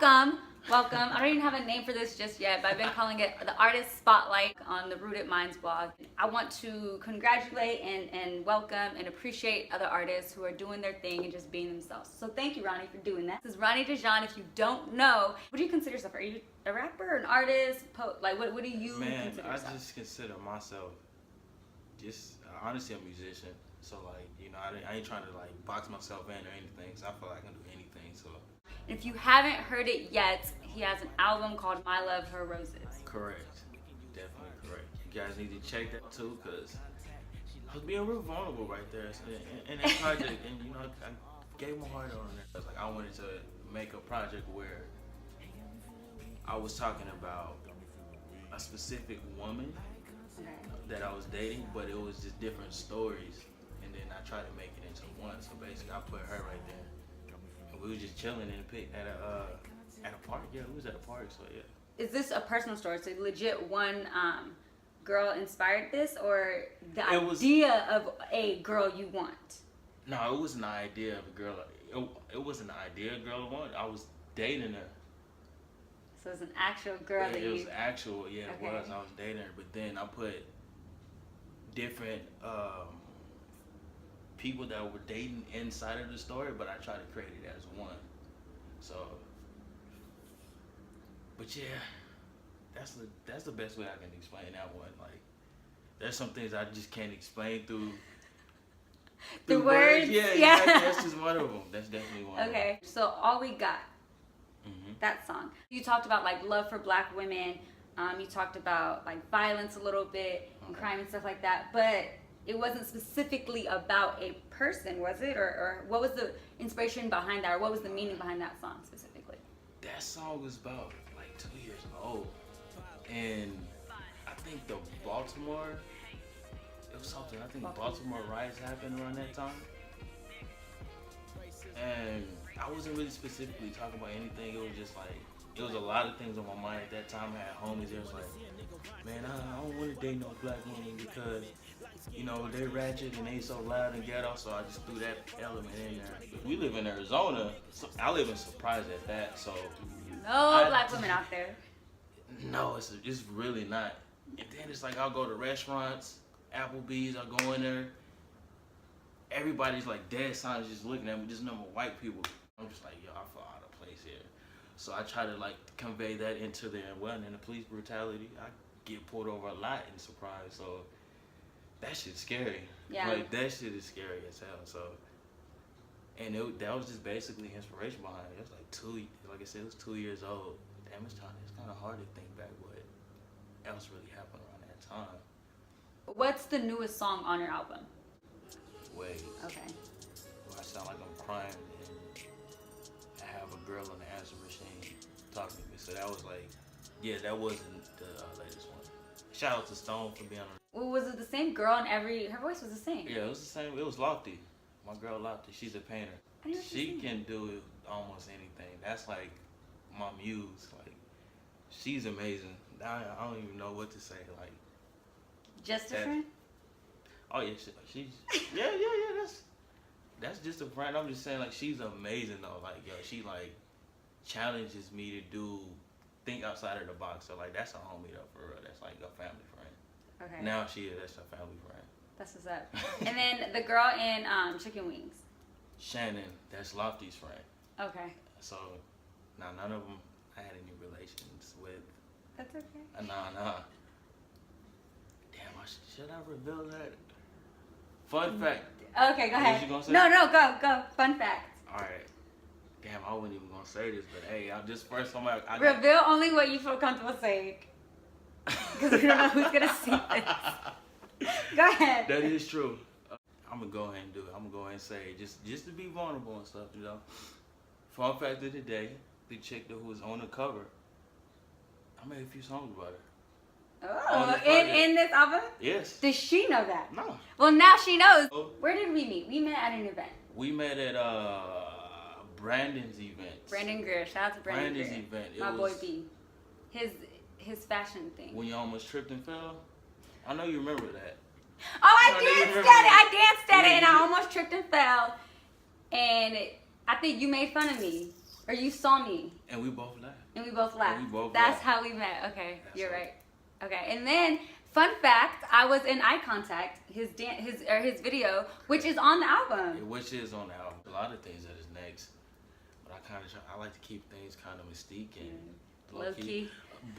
welcome. I don't even have a name for this just yet, but I've been calling it the Artist Spotlight on the Rooted Minds blog. I want to congratulate and welcome and appreciate other artists who are doing their thing and just being themselves. So thank you, Ronnie, for doing that. This is Ronnie Dijon. If you don't know, what do you consider yourself? Are you a rapper, an artist, like what do you consider yourself? I just consider myself just honestly a musician. So like, you know, I ain't trying to like box myself in or anything. So I feel like I can do anything. So if you haven't heard it yet, he has an album called My Love, Her Roses. Correct. Definitely correct. You guys need to check that too, because I was being real vulnerable right there in that project. And, you know, I gave my heart on it. Like, I wanted to make a project where I was talking about a specific woman that I was dating, but it was just different stories. And then I tried to make it into one. So basically, I put her right there. And we were just chilling in the pit at a park. Yeah, we was at a park, so yeah. Is this a personal story? So legit one girl inspired this, or the idea of a girl you want? No, it wasn't the idea of a girl. It wasn't the idea of a girl I wanted. I was dating her. So it's an actual girl that you... It was actual, yeah, it was. I was dating her, but then I put different people that were dating inside of the story, but I tried to create it as one. So, but yeah, that's the best way I can explain that one. Like, there's some things I just can't explain through words. Yeah, exactly. That's just one of them. That's definitely one. Okay, so All We Got. That song. You talked about like love for black women. You talked about like violence a little bit and crime and stuff like that. But it wasn't specifically about a person, was it? Or what was the inspiration behind that? Or what was the meaning behind that song specifically? That song was about like 2 years old. And I think it was something. I think Baltimore riots happened around that time. And I wasn't really specifically talking about anything. It was just like, it was a lot of things on my mind at that time. I had homies. It was like, man, I don't want to date no black woman because, you know, they ratchet and they so loud and ghetto. So I just threw that element in there. We live in Arizona. So I live in Surprise at that. So no black women out there. No, it's really not. And then it's like, I'll go to restaurants, Applebee's, I'll go in there. Everybody's like dead silent, just looking at me, just number white people. I'm just like, yo, I feel out of place here. So I try to like convey that into there. Well, and then the police brutality, I get pulled over a lot in Surprise. So that shit's scary. Yeah. Like, that shit is scary as hell. So, and that was just basically inspiration behind it. It was like like I said, it was 2 years old. Damn, it's kind of hard to think back what else really happened around that time. What's the newest song on your album? Wait. Okay. Well, I sound like I'm crying and I have a girl on the answer machine talking to me. So that was like, yeah, that wasn't the latest one. Shout out to Stone for being on. Well, was it the same girl in her voice was the same? Yeah, it was the same. It was Lofty. My girl Lofty, she's a painter. She can do almost anything. That's like my muse. Like, she's amazing. I don't even know what to say. Like, just a friend? Oh yeah, she's yeah. That's just a friend. I'm just saying, like, she's amazing though. Like, yo, she like challenges me to think outside of the box. So like, that's a homie though, for real. That's like a family friend. Okay. Now that's a family friend. That's what's up. And then the girl in Chicken Wings. Shannon, that's Lofty's friend. Okay. So, none of them I had any relations with. That's okay. Nah. Damn, should I reveal that? Fun fact. Okay, go ahead. What you gonna say? No, go. Fun fact. Alright. Damn, I wasn't even gonna say this, but hey, I'm just first time I reveal only what you feel comfortable saying. Because we don't know who's gonna see this. Go ahead. That is true. I'm gonna go ahead and do it. I'm gonna go ahead and say it. Just to be vulnerable and stuff, you know. Fun fact of the day, the chick that was on the cover, I made a few songs about her. Oh, in this album? Yes. Does she know that? No. Well, now she knows. Where did we meet? We met at an event. We met at Brandon's event. Brandon Greer. Shout out to Brandon's event. My boy B. His fashion thing. When you almost tripped and fell? I know you remember that. Oh, I danced at it and I almost tripped and fell. And I think you made fun of me. Or you saw me. And we both laughed. And we both laughed. And we both That's laughed. how we met. Okay, That's you're how- right. Okay, and then fun fact, I was in Eye Contact, his video, which is on the album. Yeah, which is on the album. A lot of things that is next, but I like to keep things kind of mystique and Low key.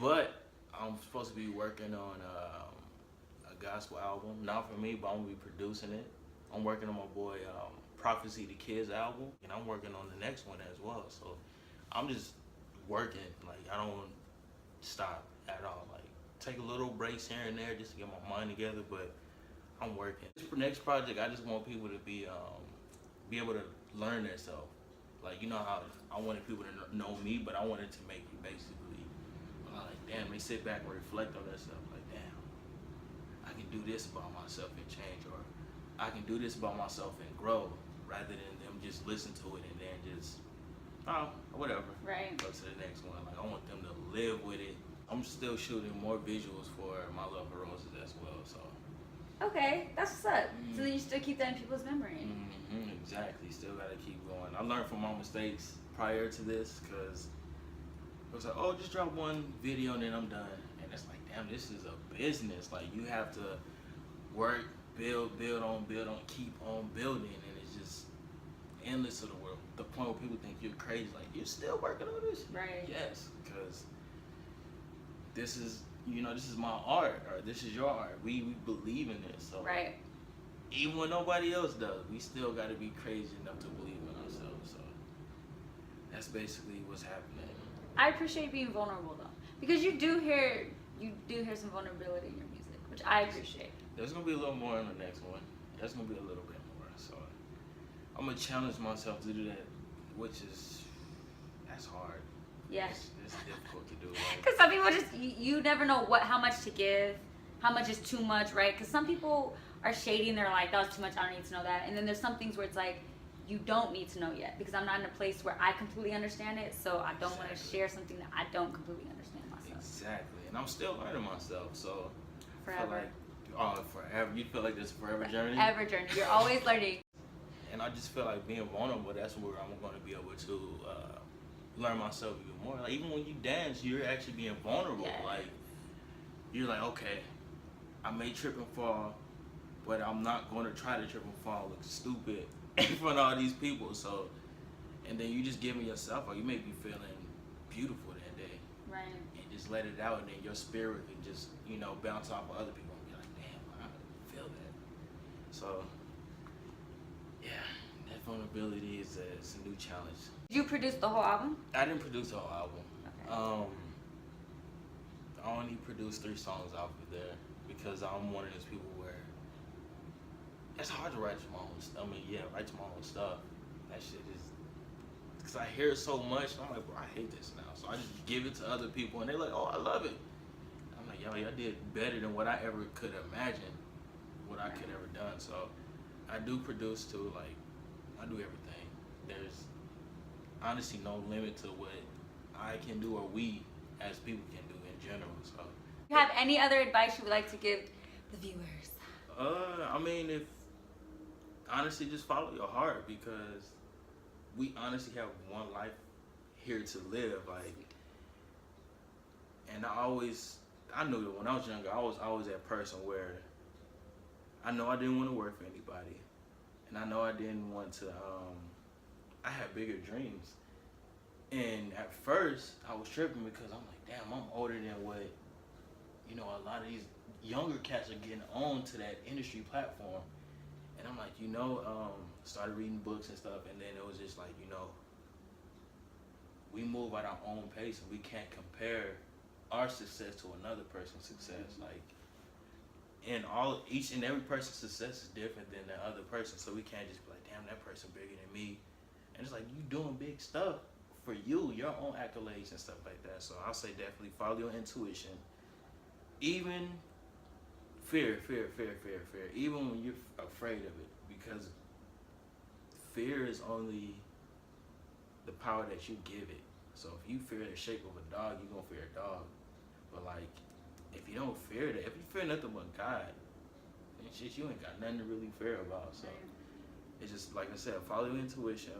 But I'm supposed to be working on a gospel album, not for me, but I'm gonna be producing it. I'm working on my boy Prophecy the Kids album, and I'm working on the next one as well. So I'm just working. Like, I don't stop at all. Like, take a little breaks here and there just to get my mind together, but I'm working. This next project, I just want people to be able to learn themselves. Like, you know how I wanted people to know me, but I wanted to make you basically like, damn, they sit back and reflect on themselves. Like, damn, I can do this about myself and change, or I can do this about myself and grow, rather than them just listen to it and then just, whatever. Right. Go to the next one. Like, I want them to live with it. I'm still shooting more visuals for My Love for Roses as well, so. Okay, that's what's up. So then you still keep that in people's memory. Exactly. Still gotta keep going. I learned from my mistakes prior to this, because it was like, oh, just drop one video and then I'm done. And it's like, damn, this is a business. Like, you have to work, build on, keep on building, and it's just endless to the world. The point where people think you're crazy, like, you're still working on this? Right. Yes, because this is, this is my art, or this is your art. We believe in this. So Right. even when nobody else does, we still got to be crazy enough to believe in ourselves. So that's basically what's happening. I appreciate being vulnerable though, because you do hear some vulnerability in your music, which I appreciate. There's gonna be a little more in the next one. There's gonna be a little bit more. So I'm gonna challenge myself to do that, that's hard. Yeah. It's difficult to do. Because some people just you never know how much to give, how much is too much, right? Because some people are shady and they're like, that was too much, I don't need to know that. And then there's some things where it's like, you don't need to know yet, because I'm not in a place where I completely understand it, so I don't want to share something that I don't completely understand myself. Exactly, and I'm still learning myself, so Forever. I feel like, forever. You feel like this forever journey? Forever journey. You're always learning. And I just feel like being vulnerable, that's where I'm going to be able to learn myself even more. Like, even when you dance, you're actually being vulnerable. Yeah. Like, you're like, okay, I may trip and fall, but I'm not going to try to trip and fall, look stupid in front of all these people. So, and then you just giving yourself, or you may be feeling beautiful that day. Right. And just let it out, and then your spirit can just, bounce off of other people and be like, damn, I feel that. So, yeah, that vulnerability is a new challenge. Did you produce the whole album? I didn't produce the whole album. Okay. I only produced 3 songs off of there, because I'm one of those people where it's hard to write my own stuff. Write my own stuff. That shit is, because I hear it so much, and I'm like, bro, I hate this now. So I just give it to other people, and they're like, oh, I love it. I'm like, yo, y'all did better than what I ever could imagine, what I could ever done. So I do produce too. Like, I do everything. There's honestly no limit to what I can do, or we as people can do in general. So, Do you have any other advice you would like to give the viewers? if honestly, just follow your heart, because we honestly have one life here to live. Like, and I knew that when I was younger, I was always that person where I know I didn't want to work for anybody, and I know I didn't want to. I had bigger dreams, and at first I was tripping, because I'm like, damn, I'm older than what a lot of these younger cats are getting on to that industry platform. And I'm like, started reading books and stuff, and then it was just like, we move at our own pace, and we can't compare our success to another person's success. Like, and each and every person's success is different than the other person, so we can't just be like, damn, that person bigger than me. And it's like, you doing big stuff for you, your own accolades and stuff like that. So I'll say definitely follow your intuition. Even fear, even when you're afraid of it, because fear is only the power that you give it. So if you fear the shape of a dog, you're gonna fear a dog. But like, if you don't fear that, if you fear nothing but God, then shit, you ain't got nothing to really fear about. So it's just, like I said, follow your intuition,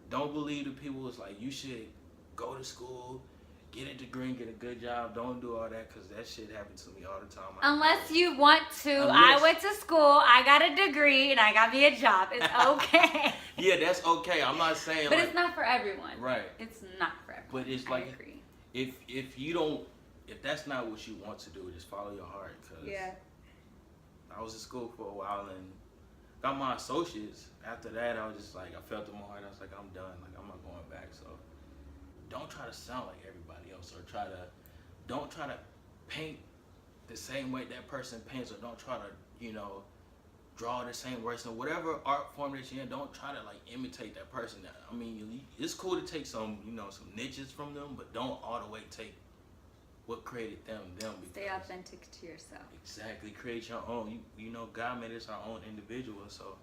don't believe the people who's like, you should go to school, get a degree, get a good job. Don't do all that, because that shit happens to me all the time. Unless you want to. I went to school, I got a degree, and I got me a job. It's okay. Yeah, that's okay. I'm not saying but it's not for everyone. Right. It's not for everyone. But it's I like, agree. if that's not what you want to do, just follow your heart. Cause yeah. I was in school for a while and got my associates. After that, I was just like, I felt in my heart. I was like, I'm done. Like, I'm not going back. So don't try to sound like everybody else, or don't try to paint the same way that person paints, or don't try to, draw the same words. And whatever art form that you're in, don't try to like imitate that person. I mean, it's cool to take some, some niches from them, but don't all the way take what created them. Stay authentic to yourself. Exactly. Create your own. God made us our own individual, so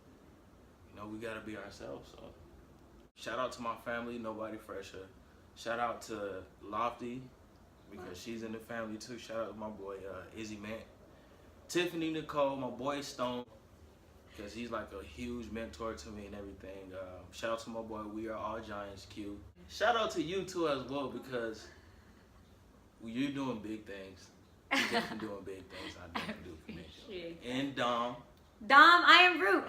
we gotta be ourselves. So shout out to my family, Nobody Fresher. Shout out to Lofty, because she's in the family too. Shout out to my boy Izzy Man. Tiffany Nicole, my boy Stone, because he's like a huge mentor to me and everything. Shout out to my boy We Are All Giants Q. Shout out to you too as well, because you're doing big things. You're definitely doing big things. I definitely do for me. And Dom, I Am Root.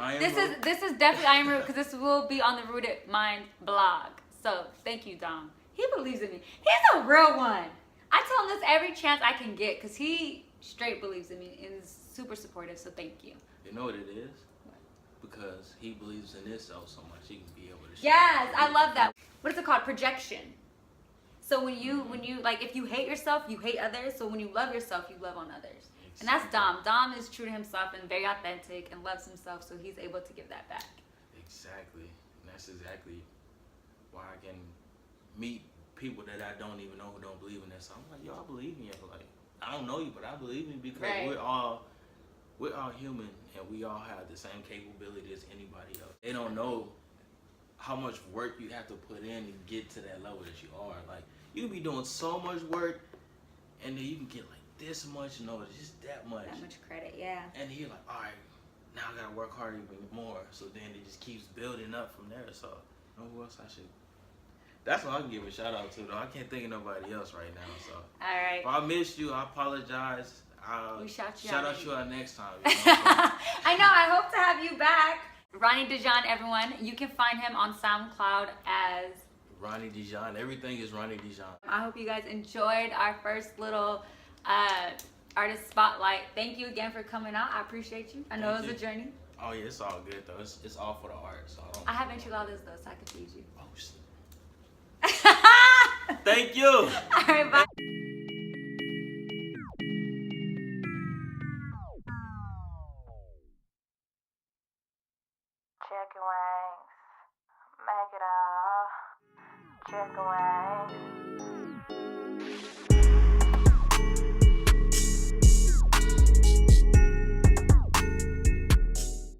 This is definitely I Am Root, because this will be on the Rooted Mind blog. So thank you, Dom. He believes in me. He's a real one. I tell him this every chance I can get, because he straight believes in me and is super supportive. So thank you. You know what it is? Because he believes in himself so much, he can be able to. Yes, I love that. What is it called? Projection. So when you like, if you hate yourself, you hate others. So when you love yourself, you love on others. Exactly. And that's Dom. Dom is true to himself and very authentic and loves himself, so he's able to give that back. Exactly. And that's exactly why I can meet people that I don't even know who don't believe in that. So I'm like, yo, I believe in you. Like, I don't know you, but I believe in you, because we're all human, and we all have the same capability as anybody else. They don't know how much work you have to put in to get to that level that you are. Like, you can be doing so much work, and then you can get like this much notice, just that much. That much credit, yeah. And you're like, all right, now I gotta work harder even more. So then it just keeps building up from there. So, who else I should? That's all I can give a shout out to, though. I can't think of nobody else right now. So, all right. If I missed you, I apologize. We shout you out next time. I know. I hope to have you back. Ronnie Dijon, everyone. You can find him on SoundCloud as Ronnie Dijon. Everything is Ronnie Dijon. I hope you guys enjoyed our first little artist spotlight. Thank you again for coming out. I appreciate you. I know it was a journey. Oh yeah, it's all good though. It's all for the art. So I have enchiladas though, so I can feed you. Oh shit. Thank you. All right, bye. Chicken wings, make it all. Chicken wings.